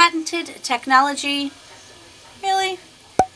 Patented technology. Really?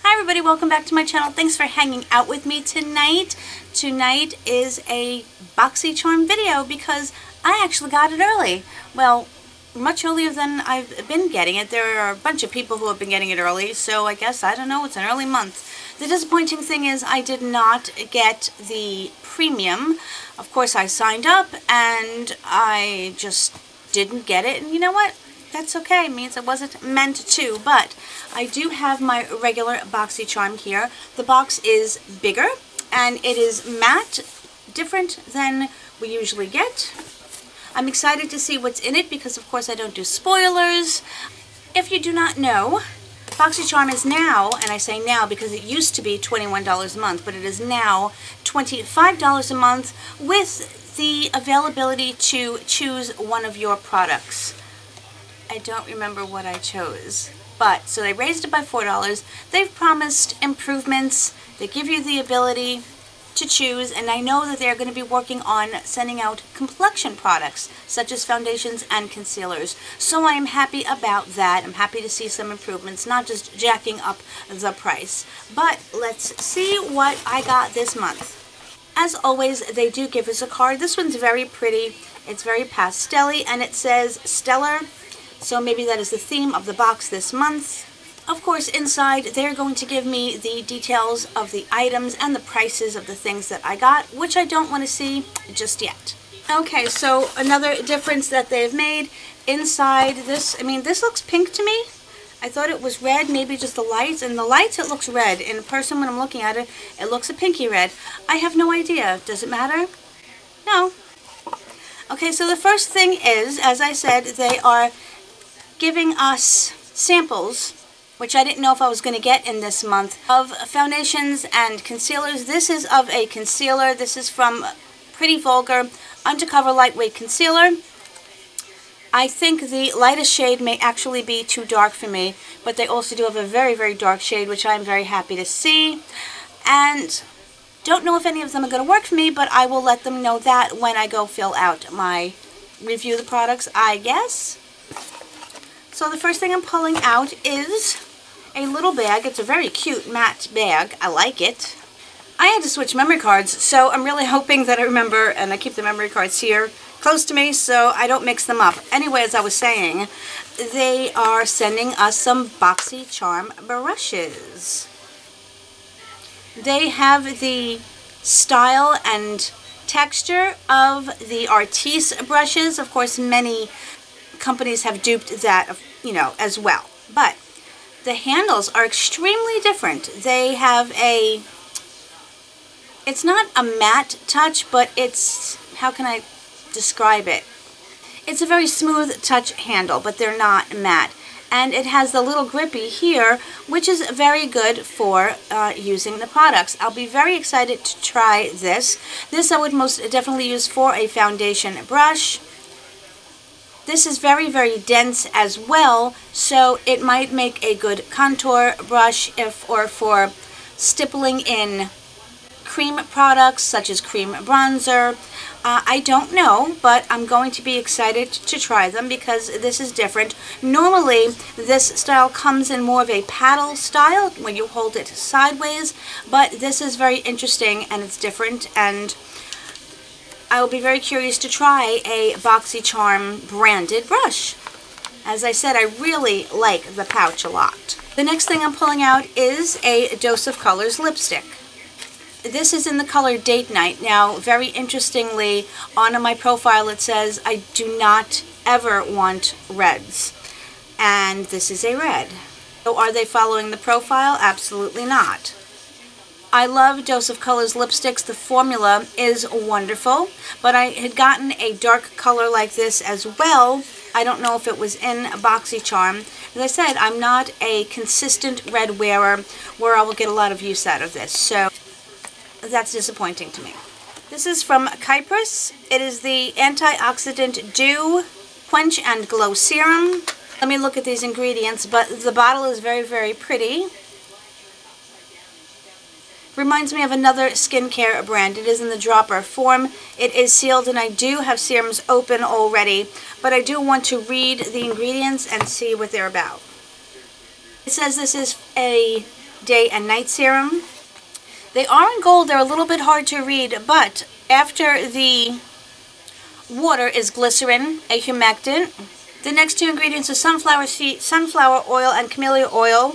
Hi everybody, welcome back to my channel. Thanks for hanging out with me tonight. Tonight is a Boxycharm video because I actually got it early. Well, much earlier than I've been getting it. There are a bunch of people who have been getting it early, so I guess, I don't know, it's an early month. The disappointing thing is I did not get the premium. Of course, I signed up and I just didn't get it, and you know what? That's okay. It means it wasn't meant to, but I do have my regular Boxycharm here. The box is bigger and it is matte, different than we usually get. I'm excited to see what's in it because of course I don't do spoilers. If you do not know, Boxycharm is now, and I say now because it used to be $21 a month, but it is now $25 a month with the availability to choose one of your products. I don't remember what I chose, but so they raised it by $4. They've promised improvements. They give you the ability to choose, and I know that they're going to be working on sending out complexion products such as foundations and concealers. So I am happy about that. I'm happy to see some improvements, not just jacking up the price. But let's see what I got this month. As always, they do give us a card. This one's very pretty. It's very pastel-y, and it says Stellar. So maybe that is the theme of the box this month. Of course, inside they're going to give me the details of the items and the prices of the things that I got, which I don't want to see just yet. Okay, so another difference that they've made inside this, this looks pink to me. I thought it was red, maybe just the lights. In the lights it looks red. In person when I'm looking at it, it looks a pinky red. I have no idea. Does it matter? No. Okay, so the first thing is, as I said, they are giving us samples, which I didn't know if I was going to get in this month, of foundations and concealers. This is of a concealer. This is from Pretty Vulgar Undercover Lightweight Concealer. I think the lightest shade may actually be too dark for me, but they also do have a very, very dark shade, which I'm very happy to see. And don't know if any of them are going to work for me, but I will let them know that when I go fill out my review of the products, I guess. So the first thing I'm pulling out is a little bag. It's a very cute matte bag. I like it. I had to switch memory cards, so I'm really hoping that I remember, and I keep the memory cards here close to me so I don't mix them up. Anyway, as I was saying, they are sending us some Boxycharm brushes. They have the style and texture of the Artiste brushes. Of course, many companies have duped that, as well. But the handles are extremely different. They have it's not a matte touch, but it's, how can I describe it? It's a very smooth touch handle, but they're not matte. And it has the little grippy here, which is very good for using the products. I'll be very excited to try this. This I would most definitely use for a foundation brush. This is very, very dense as well, so it might make a good contour brush or for stippling in cream products such as cream bronzer. I don't know, but I'm going to be excited to try them because this is different. Normally, this style comes in more of a paddle style when you hold it sideways, but this is very interesting and it's different, and I will be very curious to try a Boxycharm branded brush. As I said, I really like the pouch a lot. The next thing I'm pulling out is a Dose of Colors lipstick. This is in the color Date Night. Now, very interestingly, on my profile it says I do not ever want reds. And this is a red. So are they following the profile? Absolutely not. I love Dose of Colors lipsticks. The formula is wonderful, but I had gotten a dark color like this as well. I don't know if it was in Boxycharm. As I said, I'm not a consistent red wearer where I will get a lot of use out of this, so that's disappointing to me. This is from Kypris. It is the Antioxidant Dew Quench and Glow Serum. Let me look at these ingredients, but the bottle is very, very pretty. Reminds me of another skincare brand. It is in the dropper form. It is sealed, and I do have serums open already, but I do want to read the ingredients and see what they're about. It says this is a day and night serum. They are in gold. They're a little bit hard to read, but after the water is glycerin, a humectant. The next two ingredients are sunflower seed, sunflower oil, and camellia oil.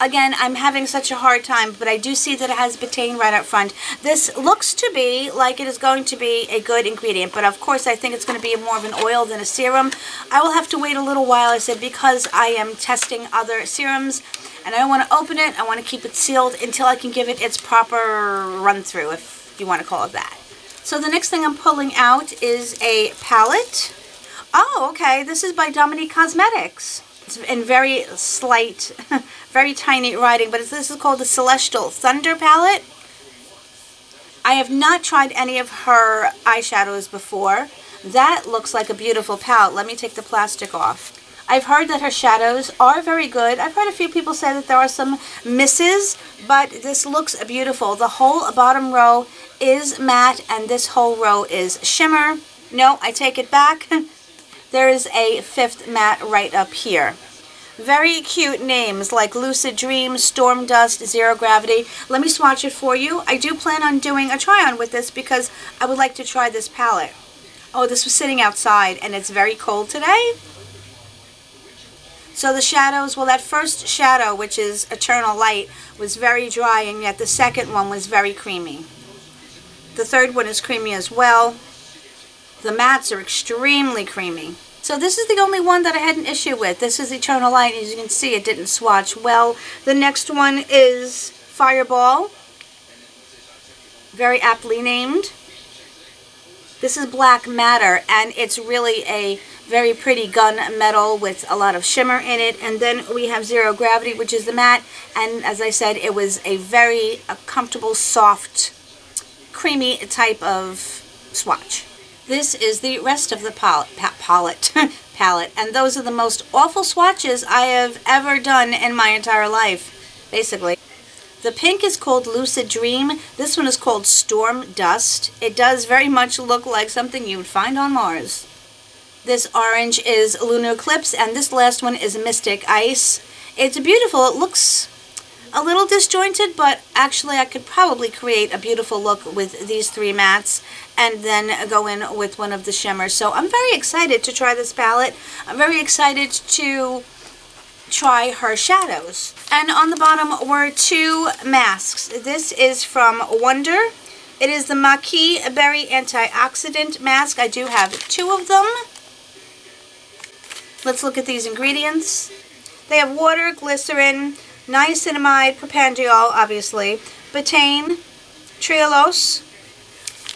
Again, I'm having such a hard time, but I do see that it has betaine right up front. This looks to be like it is going to be a good ingredient, but of course I think it's going to be more of an oil than a serum. I will have to wait a little while, I said, because I am testing other serums, and I don't want to open it. I want to keep it sealed until I can give it its proper run-through, if you want to call it that. So the next thing I'm pulling out is a palette. Oh, okay, this is by Dominique Cosmetics. It's in very slight, very tiny writing, but this is called the Celestial Thunder palette. I have not tried any of her eyeshadows before. That looks like a beautiful palette. Let me take the plastic off. I've heard that her shadows are very good. I've heard a few people say that there are some misses, but this looks beautiful. The whole bottom row is matte, and this whole row is shimmer. No, I take it back. There is a fifth matte right up here. Very cute names like Lucid Dream, Storm Dust, Zero Gravity. Let me swatch it for you. I do plan on doing a try-on with this because I would like to try this palette. Oh, this was sitting outside and it's very cold today. So the shadows, well, that first shadow, which is Eternal Light, was very dry, and yet the second one was very creamy. The third one is creamy as well. The mattes are extremely creamy. So this is the only one that I had an issue with. This is Eternal Light. As you can see, it didn't swatch well. The next one is Fireball. Very aptly named. This is Black Matter, and it's really a very pretty gunmetal with a lot of shimmer in it. And then we have Zero Gravity, which is the matte. And as I said, it was a very comfortable, soft, creamy type of swatch. This is the rest of the palette, and those are the most awful swatches I have ever done in my entire life, basically. The pink is called Lucid Dream. This one is called Storm Dust. It does very much look like something you would find on Mars. This orange is Lunar Eclipse, and this last one is Mystic Ice. It's beautiful. It looks a little disjointed, but actually I could probably create a beautiful look with these three mattes and then go in with one of the shimmers. So I'm very excited to try this palette. I'm very excited to try her shadows. And on the bottom were two masks. This is from Wonder. It is the Maki Berry Antioxidant Mask. I do have two of them. Let's look at these ingredients. They have water, glycerin, niacinamide, propanediol, obviously, betaine, trehalose.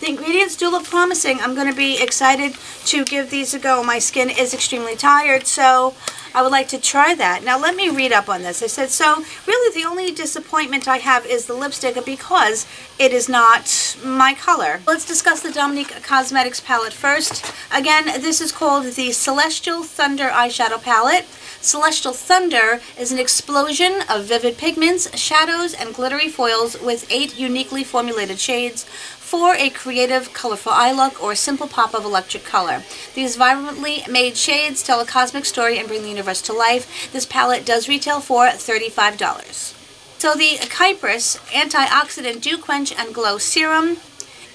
The ingredients do look promising. I'm going to be excited to give these a go. My skin is extremely tired, so I would like to try that. Now let me read up on this. I said, so really the only disappointment I have is the lipstick because it is not my color. Let's discuss the Dominique Cosmetics palette first. Again, this is called the Celestial Thunder eyeshadow palette. Celestial Thunder is an explosion of vivid pigments, shadows, and glittery foils with 8 uniquely formulated shades for a creative, colorful eye look or a simple pop of electric color. These vibrantly made shades tell a cosmic story and bring the universe to life. This palette does retail for $35. So the Kypris Antioxidant Dew Quench and Glow Serum.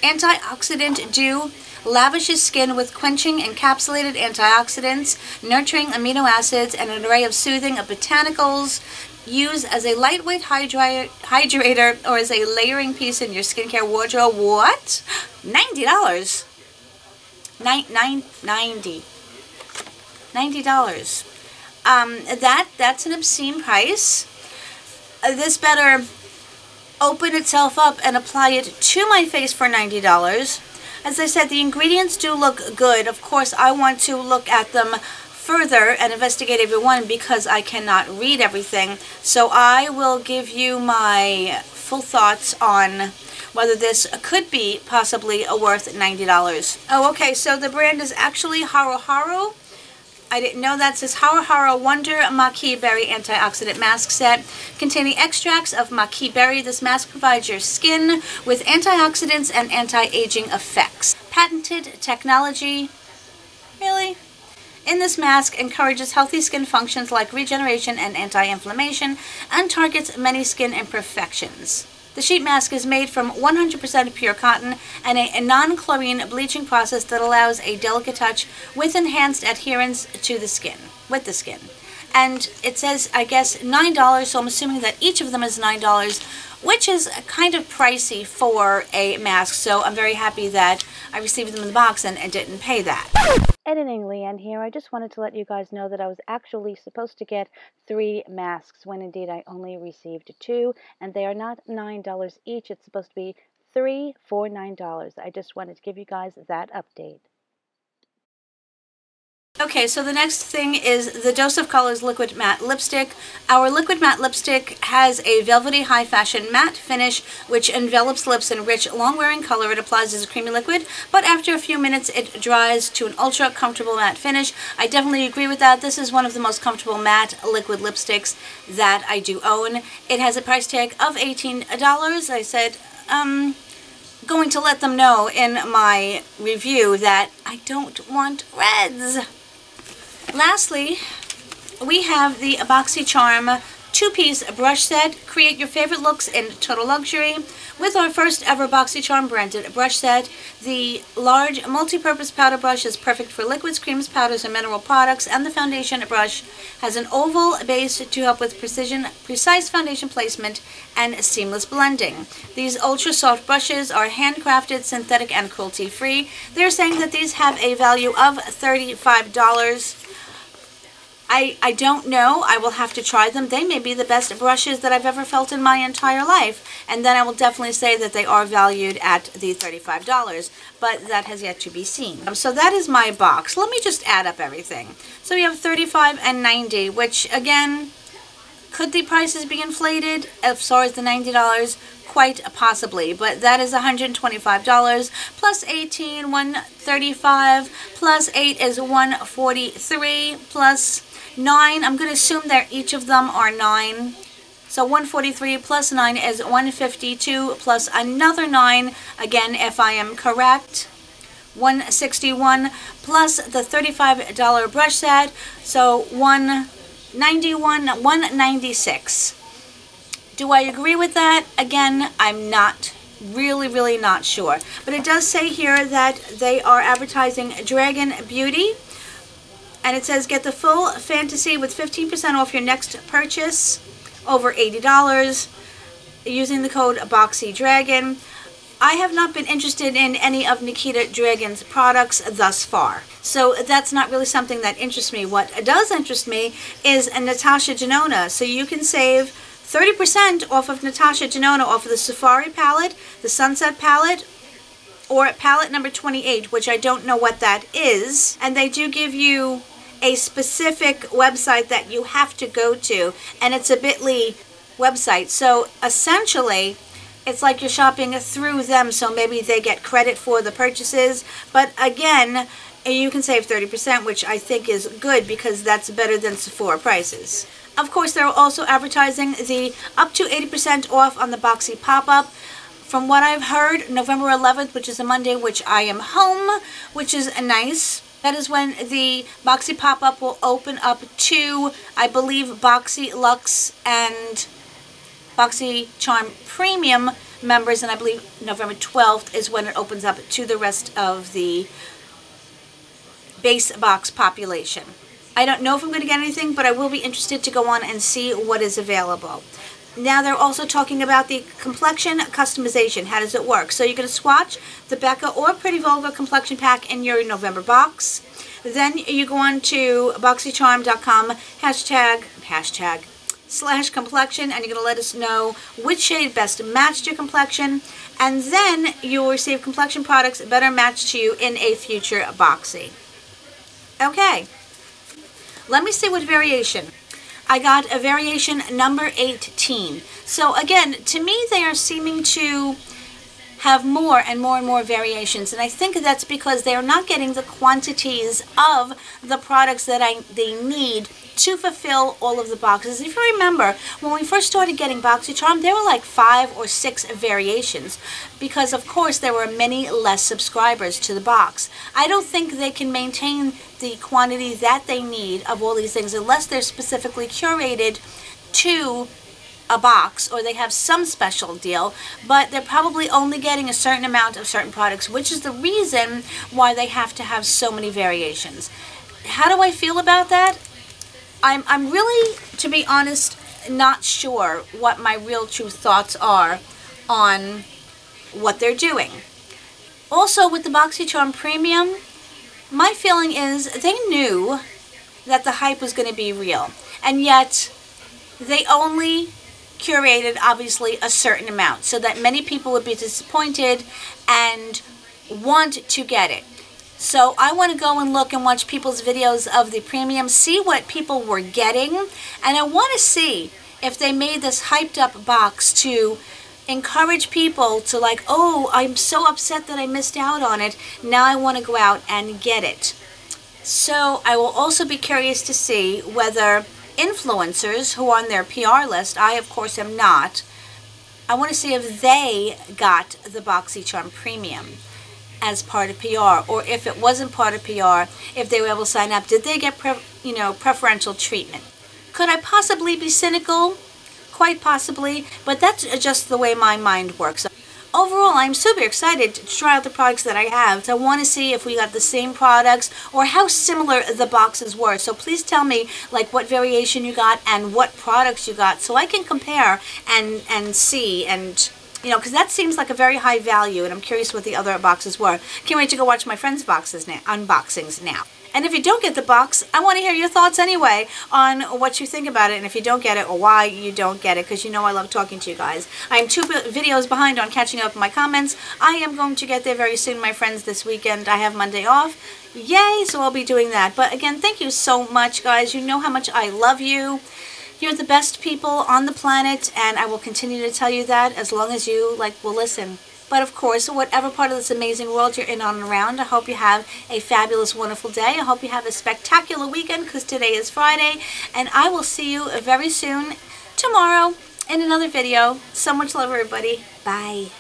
Antioxidant Dew lavishes skin with quenching encapsulated antioxidants, nurturing amino acids, and an array of soothing botanicals. Use as a lightweight hydrator or as a layering piece in your skincare wardrobe. What? $90. $90. That's an obscene price. This better open itself up and apply it to my face for $90. As I said, the ingredients do look good. Of course, I want to look at them further and investigate every one because I cannot read everything. So I will give you my full thoughts on whether this could be possibly worth $90. Oh, okay, so the brand is actually Haru Haru. I didn't know that. It says Hara Hara Wonder Maqui Berry Antioxidant Mask Set containing extracts of maqui berry. This mask provides your skin with antioxidants and anti-aging effects. Patented technology. Really? In this mask encourages healthy skin functions like regeneration and anti-inflammation and targets many skin imperfections. The sheet mask is made from 100% pure cotton and a non-chlorine bleaching process that allows a delicate touch with enhanced adherence to the skin, with the skin. And it says, I guess, $9, so I'm assuming that each of them is $9, which is kind of pricey for a mask, so I'm very happy that I received them in the box and didn't pay that. Editing Leanne here. I just wanted to let you guys know that I was actually supposed to get 3 masks when indeed I only received 2, and they are not $9 each. It's supposed to be 3 for $9. I just wanted to give you guys that update. Okay, so the next thing is the Dose of Colors Liquid Matte Lipstick. Our Liquid Matte Lipstick has a velvety high fashion matte finish which envelops lips in rich long-wearing color. It applies as a creamy liquid, but after a few minutes it dries to an ultra comfortable matte finish. I definitely agree with that. This is one of the most comfortable matte liquid lipsticks that I do own. It has a price tag of $18. I said, going to let them know in my review that I don't want reds. Lastly, we have the Boxycharm 2-piece brush set. Create your favorite looks in total luxury with our first ever Boxycharm branded brush set. The large multi-purpose powder brush is perfect for liquids, creams, powders, and mineral products, and the foundation brush has an oval base to help with precise foundation placement and seamless blending. These ultra soft brushes are handcrafted, synthetic, and cruelty-free. They're saying that these have a value of $35. I don't know. I will have to try them. They may be the best brushes that I've ever felt in my entire life. And then I will definitely say that they are valued at the $35. But that has yet to be seen. So that is my box. Let me just add up everything. So we have $35 and $90, which again, could the prices be inflated as far as the $90? Quite possibly, but that is $125 plus 18, $135 plus 8 is $143 plus 9. I'm going to assume that each of them are 9. So 143 plus 9 is 152 plus another 9, again if I am correct. 161 plus the $35 brush set, so 191, 196. Do I agree with that? Again, I'm not really not sure. But it does say here that they are advertising Dragon Beauty. And it says get the full fantasy with 15% off your next purchase over $80 using the code BOXYDRAGON. I have not been interested in any of Nikita Dragon's products thus far. So that's not really something that interests me. What does interest me is Natasha Denona. So you can save 30% off of Natasha Denona off of the Safari palette, the Sunset palette, or palette number 28, which I don't know what that is. And they do give you a specific website that you have to go to, and it's a bit.ly website. So essentially, it's like you're shopping through them, so maybe they get credit for the purchases. But again, you can save 30%, which I think is good because that's better than Sephora prices. Of course, they're also advertising the up to 80% off on the Boxy pop-up. From what I've heard, November 11th, which is a Monday, which I am home, which is nice. That is when the Boxy pop-up will open up to, I believe, Boxy Luxe and Boxycharm Premium members, and I believe November 12th is when it opens up to the rest of the base box population. I don't know if I'm going to get anything, but I will be interested to go on and see what is available. Now they're also talking about the complexion customization. How does it work? So you're going to swatch the Becca or Pretty Vulgar complexion pack in your November box. Then you go on to boxycharm.com /complexion, and you're going to let us know which shade best matched your complexion. And then you will receive complexion products better matched to you in a future Boxy. Okay. Let me see what variation. I got a variation number 18. So again, to me they are seeming to have more and more and more variations, and I think that's because they are not getting the quantities of the products that they need to fulfill all of the boxes. If you remember, when we first started getting Boxycharm, there were like 5 or 6 variations because, of course, there were many less subscribers to the box. I don't think they can maintain the quantity that they need of all these things unless they're specifically curated to a box or they have some special deal, but they're probably only getting a certain amount of certain products, which is the reason why they have to have so many variations. How do I feel about that? I'm really, to be honest, not sure what my real true thoughts are on what they're doing. Also, with the Boxycharm Premium, my feeling is they knew that the hype was going to be real, and yet they only curated, obviously, a certain amount so that many people would be disappointed and want to get it. So I want to go and look and watch people's videos of the premium, see what people were getting, and I want to see if they made this hyped up box to encourage people to like, oh, I'm so upset that I missed out on it, now I want to go out and get it. So I will also be curious to see whether influencers who are on their PR list, I of course am not, I want to see if they got the Boxycharm Premium as part of PR, or if it wasn't part of PR, if they were able to sign up, did they get preferential treatment? Could I possibly be cynical? Quite possibly, but that's just the way my mind works. Overall, I'm super excited to try out the products that I have. So I want to see if we got the same products or how similar the boxes were. So please tell me like what variation you got and what products you got so I can compare and see, and you know, because that seems like a very high value, and I'm curious what the other boxes were. Can't wait to go watch my friends' unboxings now. And if you don't get the box, I want to hear your thoughts anyway on what you think about it, and if you don't get it or why you don't get it, because you know I love talking to you guys. I am 2 videos behind on catching up on my comments. I am going to get there very soon, my friends, this weekend. I have Monday off. Yay, so I'll be doing that. But again, thank you so much, guys. You know how much I love you. You're the best people on the planet, and I will continue to tell you that as long as you will listen. But of course, whatever part of this amazing world you're in on and around, I hope you have a fabulous, wonderful day. I hope you have a spectacular weekend, because today is Friday, and I will see you very soon tomorrow in another video. So much love, everybody. Bye.